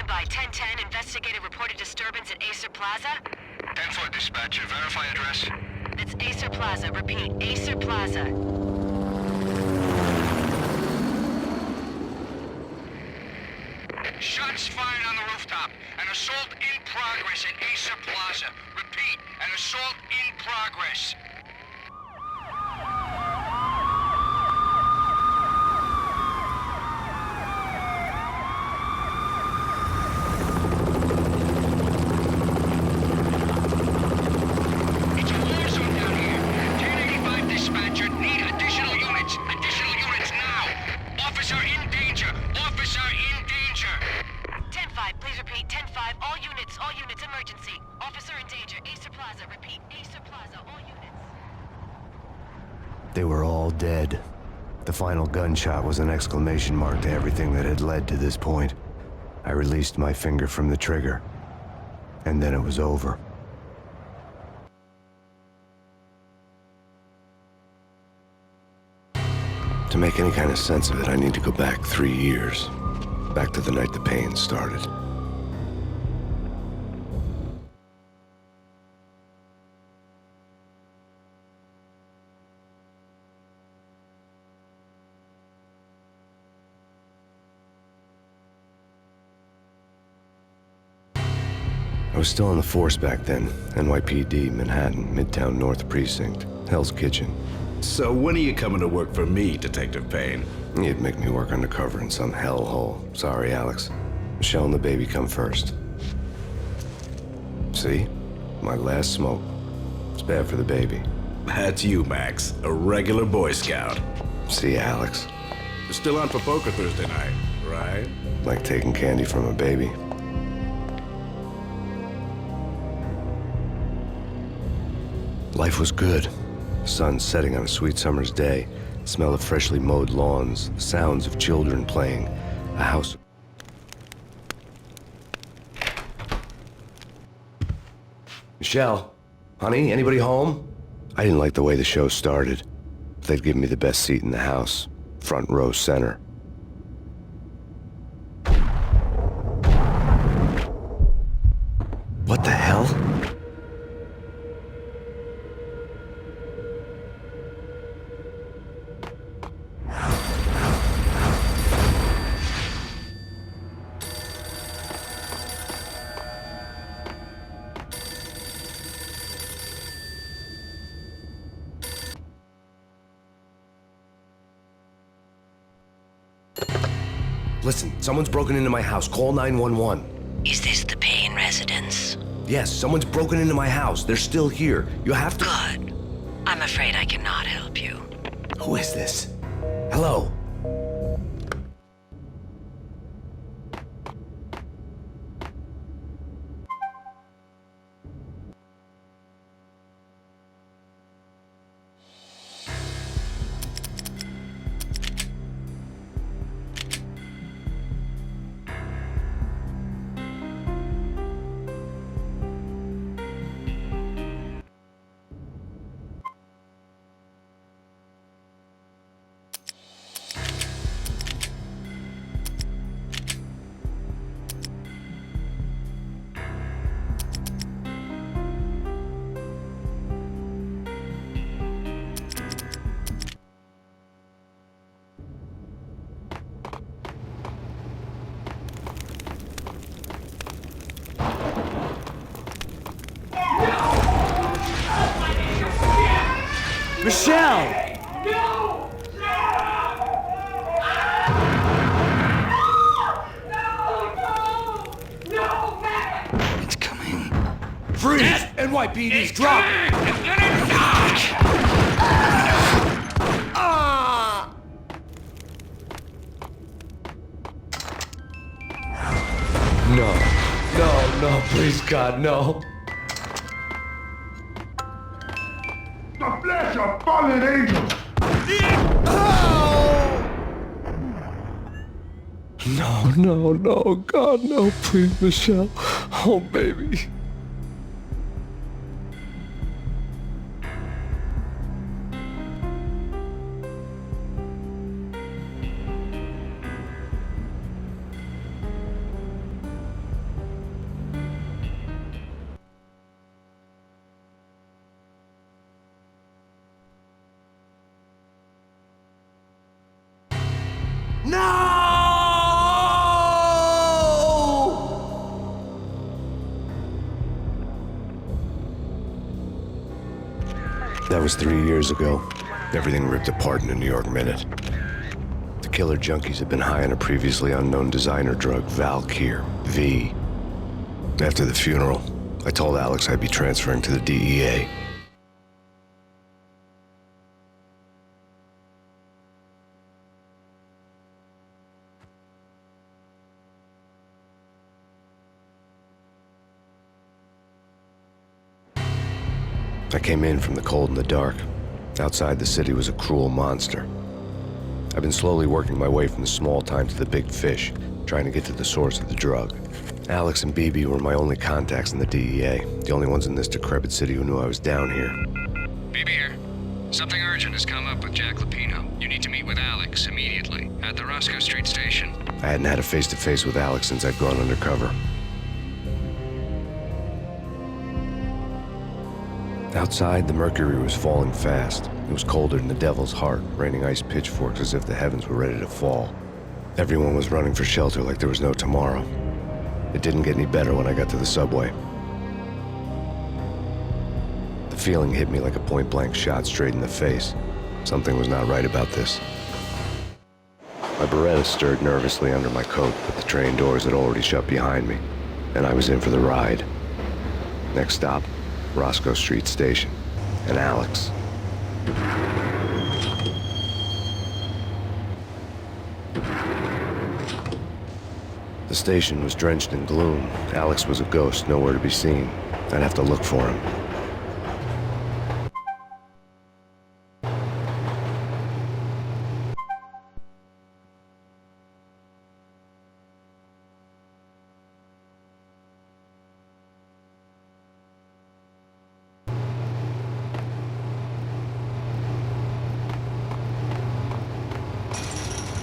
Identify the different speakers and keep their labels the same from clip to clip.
Speaker 1: Standby, 1010, investigator reported disturbance at Acer Plaza.
Speaker 2: 10-4 dispatcher, verify address.
Speaker 1: That's Acer Plaza, repeat, Acer Plaza.
Speaker 2: Shots fired on the rooftop. An assault in progress at Acer Plaza. Repeat, an assault in progress. It's a war zone down here. 1085 dispatcher, need additional units. Additional units now. Officer in danger. Officer in danger.
Speaker 1: 10-5, please repeat, 10-5, all units, emergency. Officer in danger, Acer Plaza, repeat, Acer Plaza, all units.
Speaker 3: They were all dead. The final gunshot was an exclamation mark to everything that had led to this point. I released my finger from the trigger, and then it was over. To make any kind of sense of it, I need to go back 3 years. Back to the night the Payne started. I was still on the force back then. NYPD, Manhattan, Midtown North Precinct, Hell's Kitchen.
Speaker 4: So when are you coming to work for me, Detective Payne?
Speaker 3: You'd make me work undercover in some hellhole. Sorry, Alex. Michelle and the baby come first. See? My last smoke. It's bad for the baby.
Speaker 4: That's you, Max. A regular Boy Scout.
Speaker 3: See, Alex?
Speaker 4: You're still on for poker Thursday night, right?
Speaker 3: Like taking candy from a baby. Life was good. The sun setting on a sweet summer's day. The smell of freshly mowed lawns. The sounds of children playing. A house... Michelle? Honey, anybody home? I didn't like the way the show started. They'd give me the best seat in the house. Front row center. What the hell? Listen, someone's broken into my house. Call 911.
Speaker 5: Is this the Payne residence?
Speaker 3: Yes, someone's broken into my house. They're still here. You have to...
Speaker 5: Good. I'm afraid I cannot help you.
Speaker 3: Who is this? Hello? Michelle!
Speaker 6: No! No, man!
Speaker 5: It's coming.
Speaker 3: Freeze! NYPD's dropped! No, please, God, no.
Speaker 7: The flesh of fallen angels!
Speaker 3: No, God, no, please, Michelle. Oh, baby. That was 3 years ago. Everything ripped apart in a New York minute. The killer junkies had been high on a previously unknown designer drug, Valkyr, V. After the funeral, I told Alex I'd be transferring to the DEA. I came in from the cold and the dark. Outside, the city was a cruel monster. I've been slowly working my way from the small time to the big fish, trying to get to the source of the drug. Alex and BB were my only contacts in the DEA, the only ones in this decrepit city who knew I was down here.
Speaker 2: BB here. Something urgent has come up with Jack Lupino. You need to meet with Alex immediately at the Roscoe Street station.
Speaker 3: I hadn't had a face-to-face with Alex since I'd gone undercover. Outside, the mercury was falling fast. It was colder than the devil's heart, raining ice pitchforks as if the heavens were ready to fall. Everyone was running for shelter like there was no tomorrow. It didn't get any better when I got to the subway. The feeling hit me like a point-blank shot straight in the face. Something was not right about this. My Beretta stirred nervously under my coat, but the train doors had already shut behind me, and I was in for the ride. Next stop, Roscoe Street Station, and Alex. The station was drenched in gloom. Alex was a ghost, nowhere to be seen. I'd have to look for him.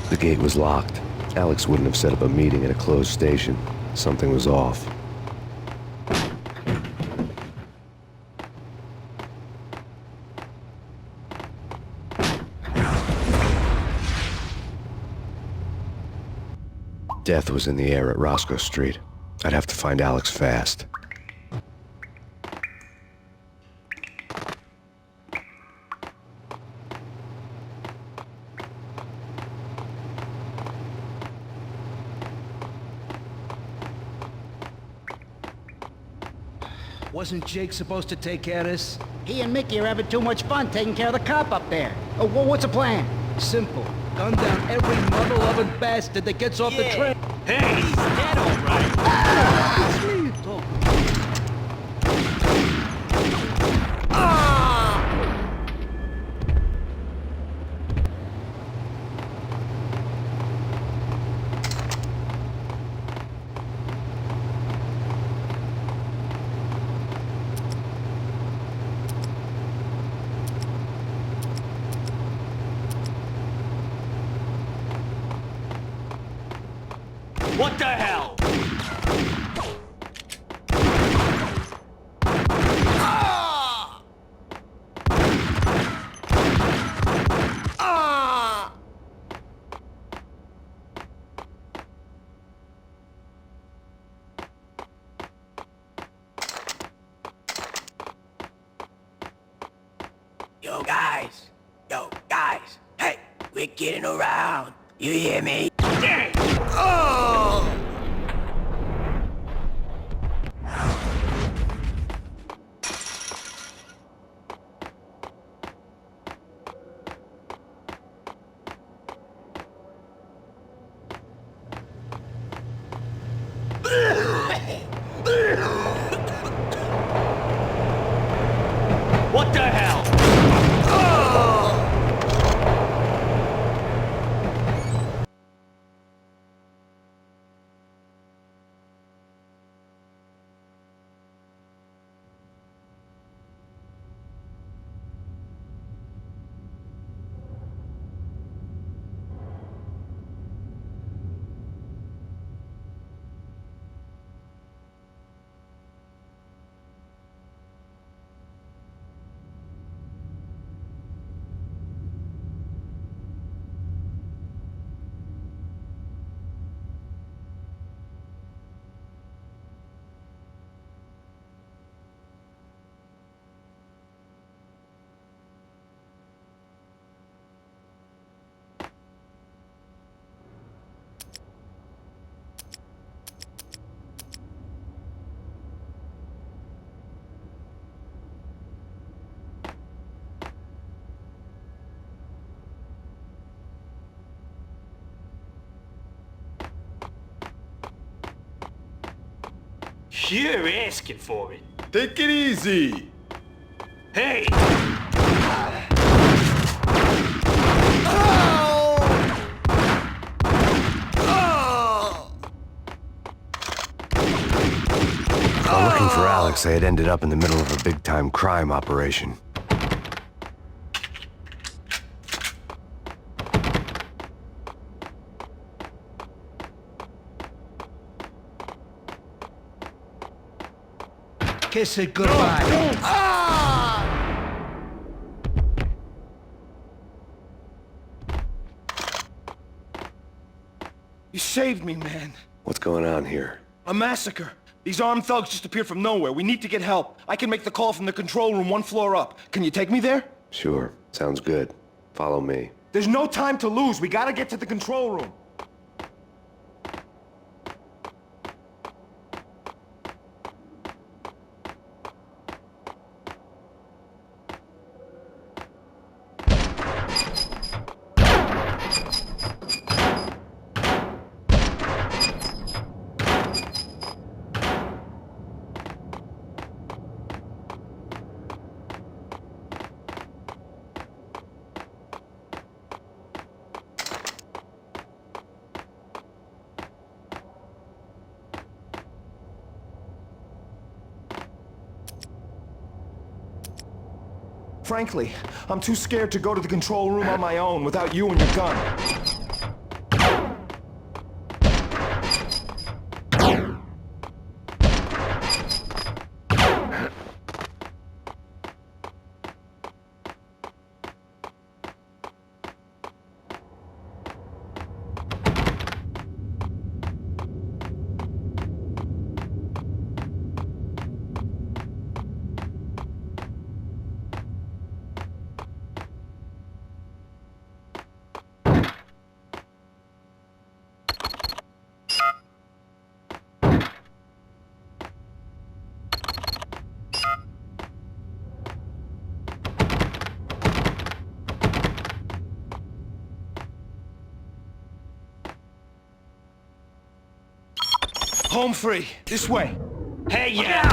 Speaker 3: The gate was locked. Alex wouldn't have set up a meeting at a closed station. Something was off. Death was in the air at Roscoe Street. I'd have to find Alex fast.
Speaker 8: Wasn't Jake supposed to take care of this?
Speaker 9: He and Mickey are having too much fun taking care of the cop up there. Oh, what's the plan?
Speaker 8: Simple. Gun down every mother-loving bastard that gets off the train.
Speaker 6: Hey, he's dead, all right.
Speaker 8: It's me you talking.
Speaker 6: What the hell?
Speaker 9: Yo, guys, hey, we're getting around. You hear me?
Speaker 6: What the hell? You're asking for it.
Speaker 7: Take it easy.
Speaker 6: Hey!
Speaker 3: While looking for Alex, I had ended up in the middle of a big-time crime operation.
Speaker 8: Kiss it goodbye.
Speaker 10: You saved me, man.
Speaker 3: What's going on here?
Speaker 10: A massacre. These armed thugs just appeared from nowhere. We need to get help. I can make the call from the control room 1 floor up. Can you take me there?
Speaker 3: Sure, sounds good. Follow me.
Speaker 10: There's no time to lose. We gotta get to the control room. Frankly, I'm too scared to go to the control room on my own without you and your gun. Home free. This way.
Speaker 6: Hey, yeah!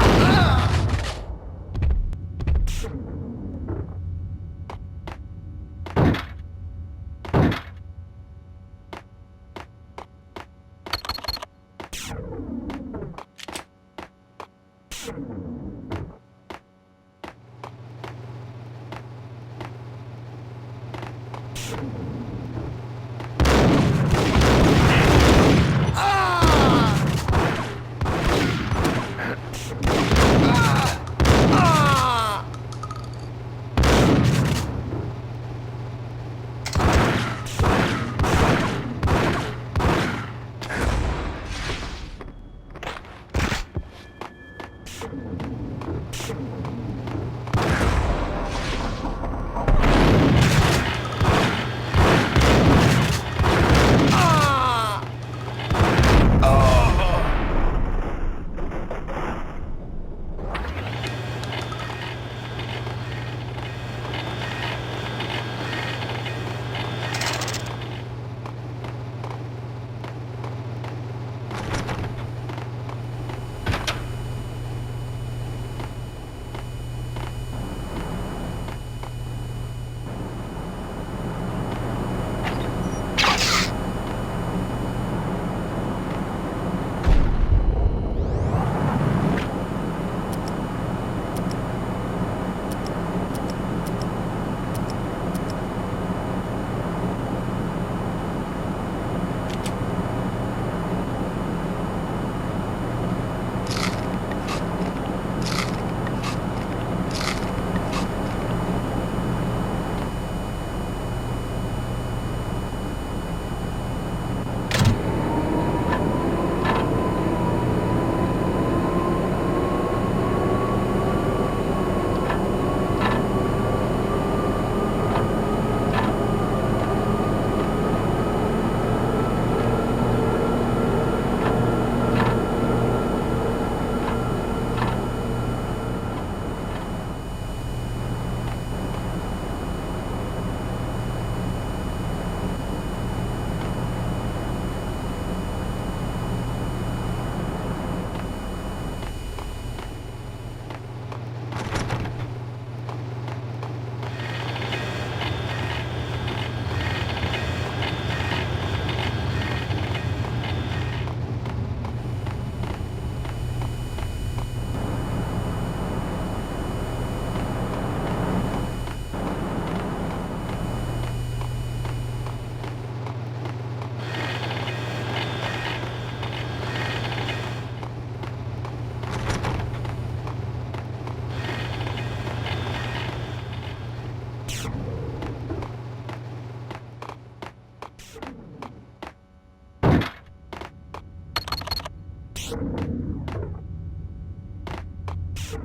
Speaker 3: The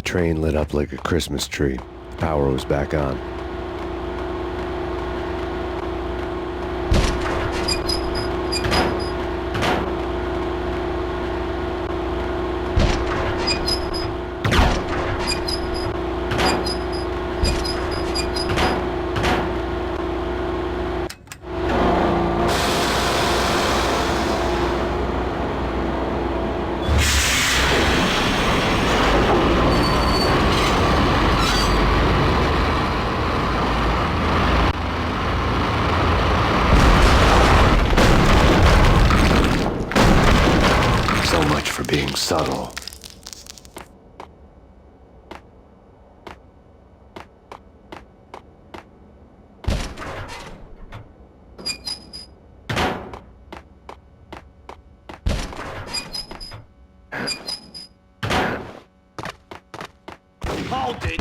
Speaker 3: train lit up like a Christmas tree. The power was back on. So much for being subtle.
Speaker 6: Hold it!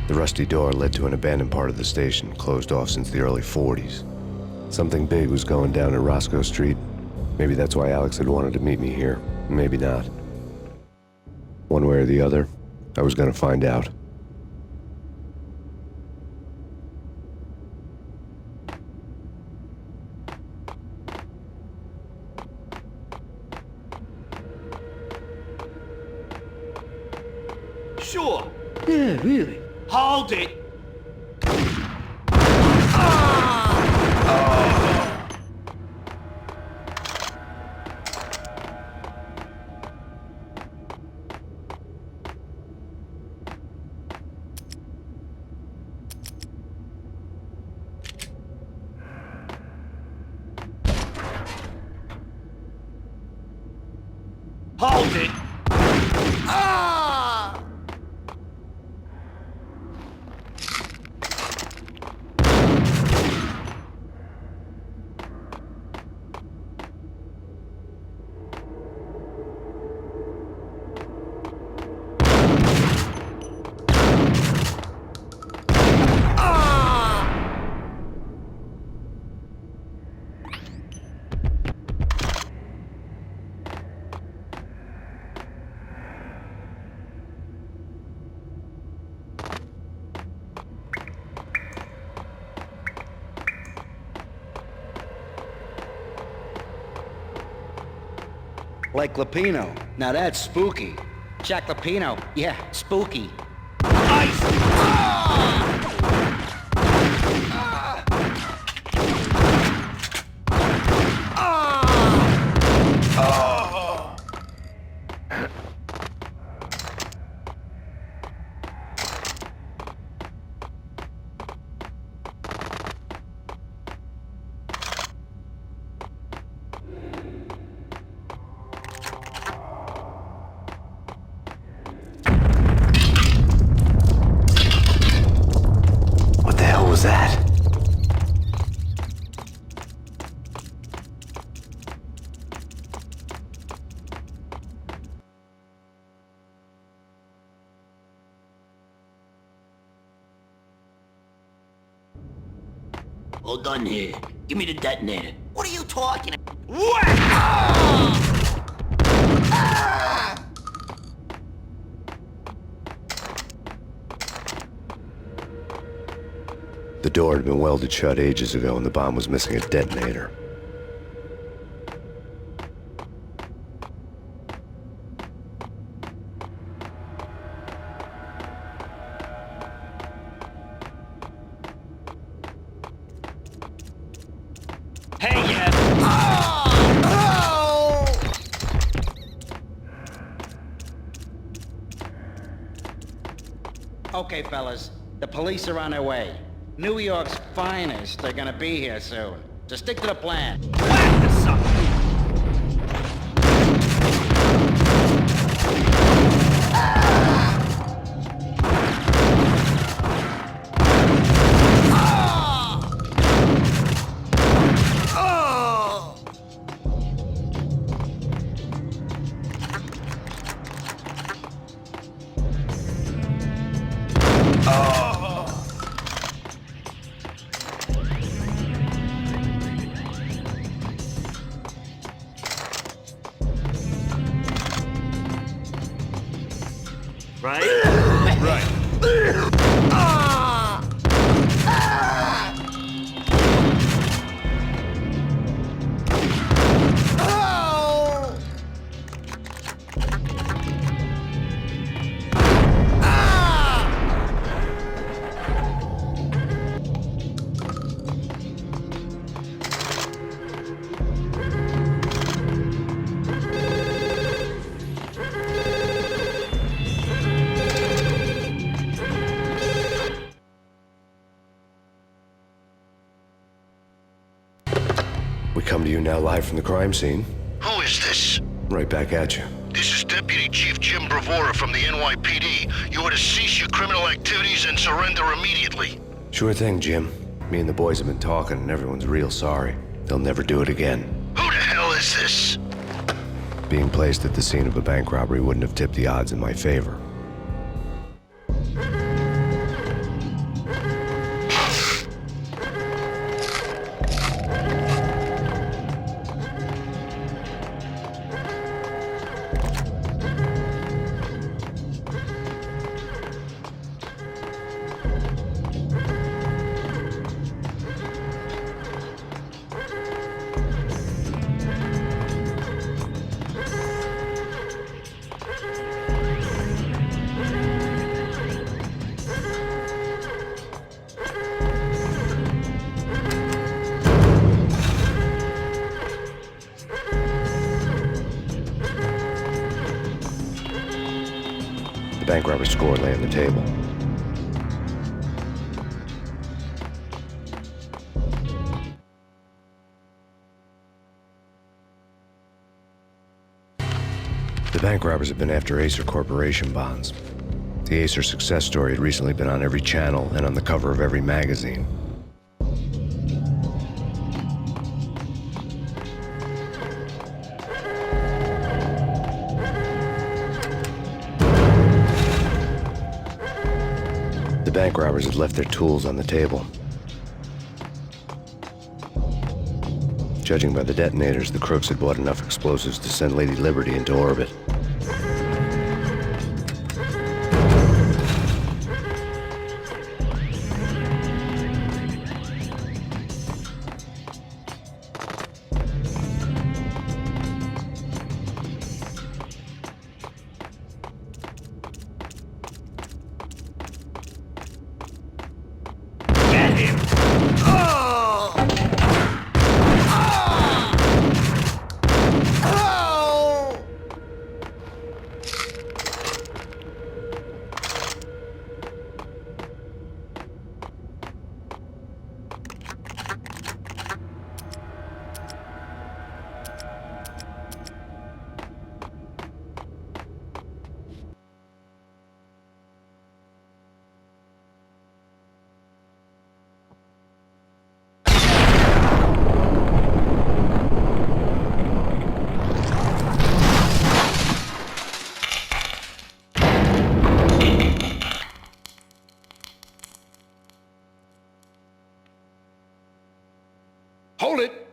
Speaker 3: The rusty door led to an abandoned part of the station, closed off since the early 40s. Something big was going down at Roscoe Street. Maybe that's why Alex had wanted to meet me here. Maybe not. One way or the other, I was gonna find out.
Speaker 6: Sure.
Speaker 8: Yeah, really.
Speaker 6: Hold it! Hold it!
Speaker 8: Like Lapino. Now that's spooky. Jack Lapino. Yeah, spooky.
Speaker 3: What the hell was that?
Speaker 9: Hold on here. Give me the detonator. What are you talking about?
Speaker 3: The door had been welded shut ages ago and the bomb was missing a detonator.
Speaker 8: Okay, fellas. The police are on their way. New York's finest are gonna be here soon. So stick to the plan.
Speaker 6: Whack the sucker! Right?
Speaker 3: We come to you now live from the crime scene.
Speaker 11: Who is this?
Speaker 3: Right back at you.
Speaker 11: This is Deputy Chief Jim Bravura from the NYPD. You are to cease your criminal activities and surrender immediately.
Speaker 3: Sure thing, Jim. Me and the boys have been talking and everyone's real sorry. They'll never do it again.
Speaker 11: Who the hell is this?
Speaker 3: Being placed at the scene of a bank robbery wouldn't have tipped the odds in my favor. The bank robber's score lay on the table. The bank robbers have been after Acer Corporation bonds. The Acer success story had recently been on every channel and on the cover of every magazine. The bank robbers had left their tools on the table. Judging by the detonators, the crooks had bought enough explosives to send Lady Liberty into orbit.
Speaker 6: Get him!
Speaker 10: Hold it!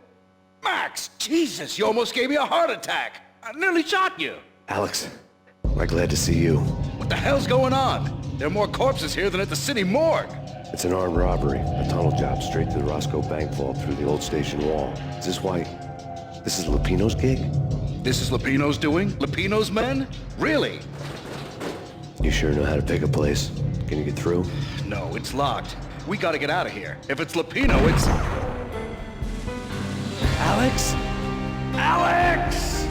Speaker 10: Max! Jesus, you almost gave me a heart attack! I nearly shot you!
Speaker 3: Alex, we're glad to see you.
Speaker 10: What the hell's going on? There are more corpses here than at the city morgue!
Speaker 3: It's an armed robbery, a tunnel job straight to the Roscoe Bank vault through the old station wall. Is this why... this is Lupino's gig?
Speaker 10: This is Lupino's doing? Lupino's men? Really?
Speaker 3: You sure know how to pick a place. Can you get through?
Speaker 10: No, it's locked. We gotta get out of here. If it's Lupino, it's... Alex? Alex!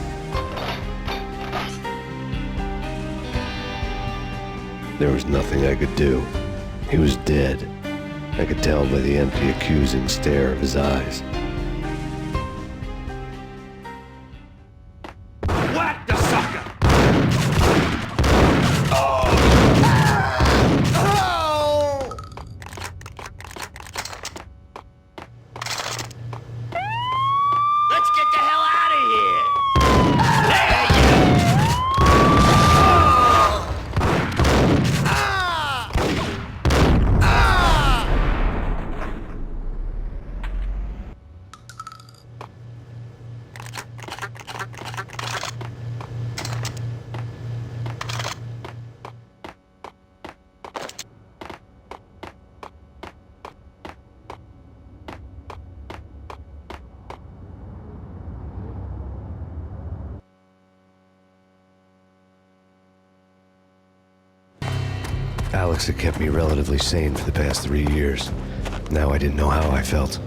Speaker 3: There was nothing I could do. He was dead. I could tell by the empty, accusing stare of his eyes.
Speaker 6: Whack the sucker!
Speaker 9: Let's get the hell out of here!
Speaker 3: Alex had kept me relatively sane for the past 3 years. Now I didn't know how I felt.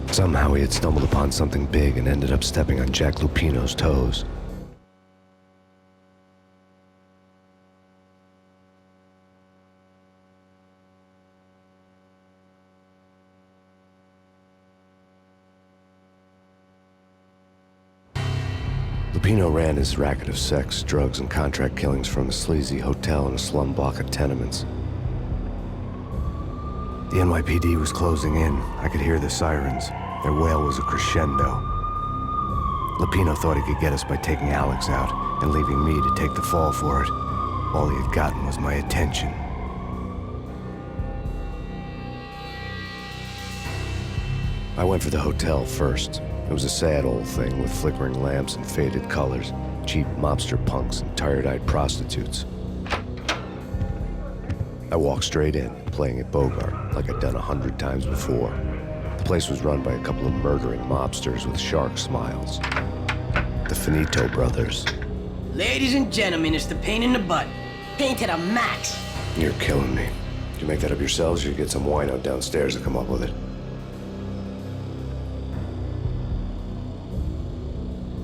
Speaker 3: Somehow he had stumbled upon something big and ended up stepping on Jack Lupino's toes. Lupino ran his racket of sex, drugs, and contract killings from a sleazy hotel in a slum block of tenements. The NYPD was closing in. I could hear the sirens. Their wail was a crescendo. Lupino thought he could get us by taking Alex out and leaving me to take the fall for it. All he had gotten was my attention. I went for the hotel first. It was a sad old thing with flickering lamps and faded colors, cheap mobster punks and tired-eyed prostitutes. I walked straight in, playing at Bogart, like I'd done 100 times before. The place was run by a couple of murdering mobsters with shark smiles. The Finito brothers.
Speaker 9: Ladies and gentlemen, it's the Payne in the butt. Payne to the max.
Speaker 3: You're killing me. Did you make that up yourselves, or you get some wino downstairs to come up with it?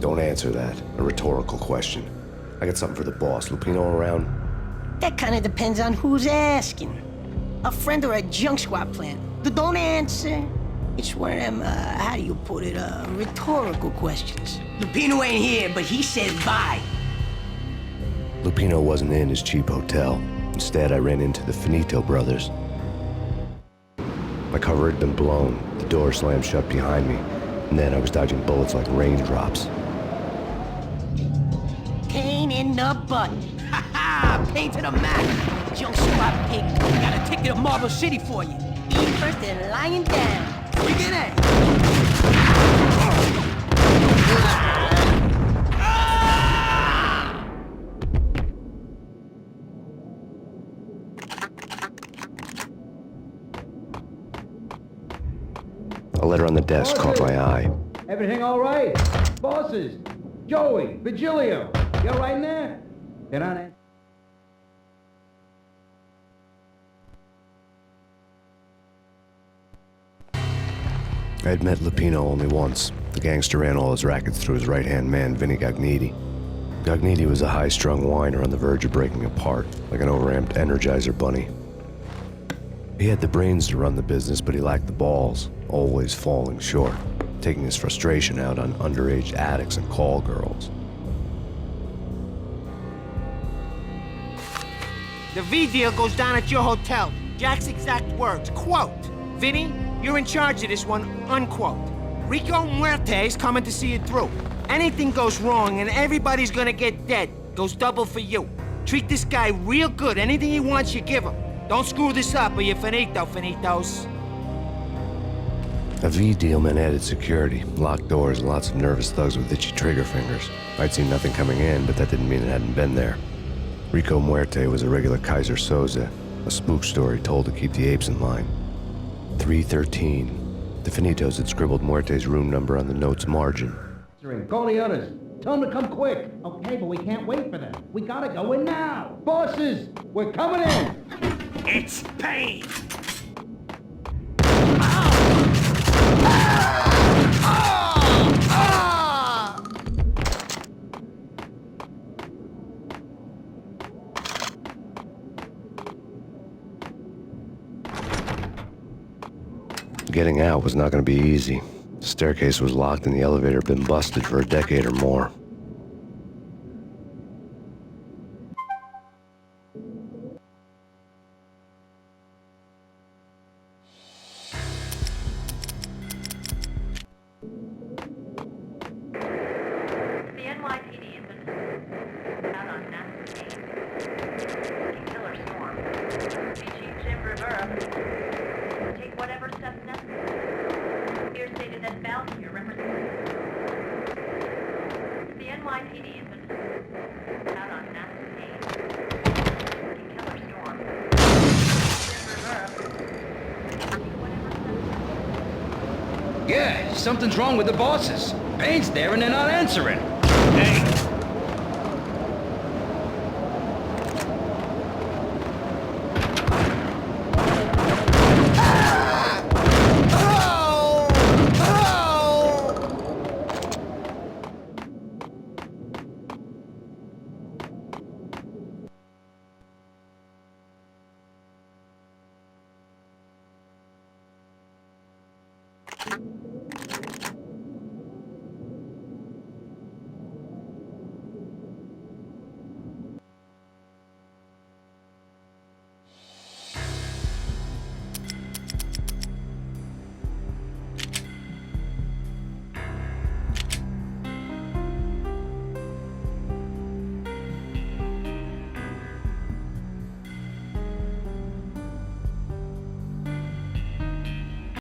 Speaker 3: Don't answer that. A rhetorical question. I got something for the boss. Lupino around?
Speaker 9: That kind of depends on who's asking. A friend or a junk squad plan. Don't answer. It's one of them, how do you put it, rhetorical questions. Lupino ain't here, but he said bye.
Speaker 3: Lupino wasn't in his cheap hotel. Instead, I ran into the Finito brothers. My cover had been blown. The door slammed shut behind me. And then I was dodging bullets like raindrops.
Speaker 9: Payne in the butt. Ha ha! Payne to the max. Junk squad pig. Got a ticket to Marble City for you. Eat first and lying down. We get it.
Speaker 3: A letter on the desk caught my eye.
Speaker 12: Everything all right? Bosses? Joey? Vigilio? You all right in there? Get on it.
Speaker 3: I had met Lupino only once. The gangster ran all his rackets through his right-hand man, Vinny Gagniti. Gagniti was a high-strung whiner on the verge of breaking apart, like an overamped Energizer bunny. He had the brains to run the business, but he lacked the balls, always falling short, taking his frustration out on underage addicts and call girls.
Speaker 13: The V deal goes down at your hotel. Jack's exact words, quote, "Vinny, you're in charge of this one," unquote. Rico Muerte's coming to see it through. Anything goes wrong and everybody's gonna get dead, goes double for you. Treat this guy real good. Anything he wants, you give him. Don't screw this up or you're finito, finitos.
Speaker 3: A V deal meant added security, locked doors, and lots of nervous thugs with itchy trigger fingers. I'd seen nothing coming in, but that didn't mean it hadn't been there. Rico Muerte was a regular Kaiser Soze, a spook story told to keep the apes in line. 313. The Finitos had scribbled Muerte's room number on the note's margin.
Speaker 12: Call the others. Tell them to come quick. Okay, but we can't wait for them. We gotta go in now. Bosses, we're coming in.
Speaker 6: It's Payne!
Speaker 3: Getting out was not going to be easy. The staircase was locked and the elevator had been busted for a decade or more.
Speaker 1: The NYPD has been out on mass Payne. Killer storm. Chief Jim Rivera. Take whatever steps necessary. Here stated that bounty here represents. The NYPD has been out on mass Payne. Killer storm. Jim Rivera. Take whatever steps necessary.
Speaker 12: Yeah, something's wrong with the bosses. Payne's there and they're not answering.
Speaker 6: Hey!